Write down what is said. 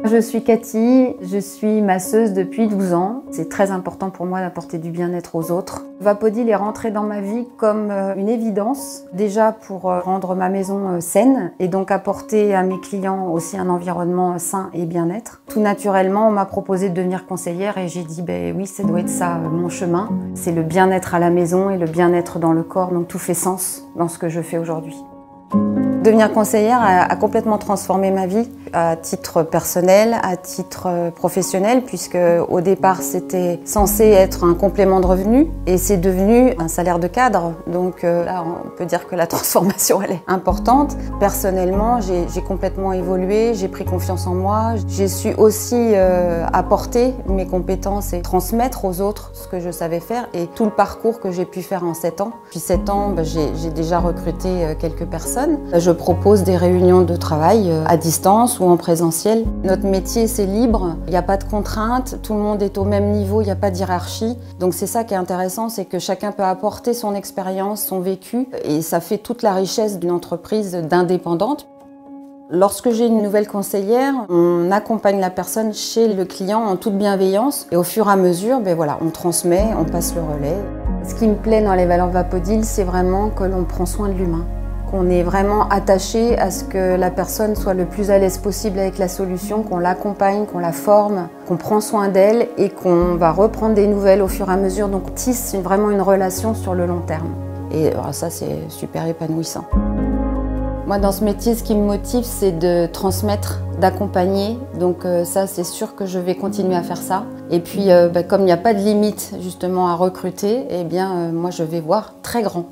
Je suis Cathy, je suis masseuse depuis 12 ans. C'est très important pour moi d'apporter du bien-être aux autres. Vapodil est rentré dans ma vie comme une évidence, déjà pour rendre ma maison saine et donc apporter à mes clients aussi un environnement sain et bien-être. Tout naturellement, on m'a proposé de devenir conseillère et j'ai dit oui, ça doit être ça mon chemin. C'est le bien-être à la maison et le bien-être dans le corps, donc tout fait sens dans ce que je fais aujourd'hui. Devenir conseillère a complètement transformé ma vie, à titre personnel, à titre professionnel, puisque au départ c'était censé être un complément de revenu et c'est devenu un salaire de cadre. Donc là on peut dire que la transformation elle est importante. Personnellement j'ai complètement évolué, j'ai pris confiance en moi, j'ai su aussi apporter mes compétences et transmettre aux autres ce que je savais faire et tout le parcours que j'ai pu faire en 7 ans. Depuis 7 ans j'ai déjà recruté quelques personnes. Je propose des réunions de travail à distance ou en présentiel. Notre métier, c'est libre, il n'y a pas de contraintes, tout le monde est au même niveau, il n'y a pas de hiérarchie. Donc c'est ça qui est intéressant, c'est que chacun peut apporter son expérience, son vécu, et ça fait toute la richesse d'une entreprise d'indépendante. Lorsque j'ai une nouvelle conseillère, on accompagne la personne chez le client en toute bienveillance et au fur et à mesure, on transmet, on passe le relais. Ce qui me plaît dans les valeurs Vapodil, c'est vraiment que l'on prend soin de l'humain. Qu'on est vraiment attaché à ce que la personne soit le plus à l'aise possible avec la solution, qu'on l'accompagne, qu'on la forme, qu'on prend soin d'elle et qu'on va reprendre des nouvelles au fur et à mesure. Donc on tisse vraiment une relation sur le long terme. Et ça, c'est super épanouissant. Moi, dans ce métier, ce qui me motive, c'est de transmettre, d'accompagner. Donc ça, c'est sûr que je vais continuer à faire ça. Et puis, comme il n'y a pas de limite justement à recruter, moi, je vais voir très grand.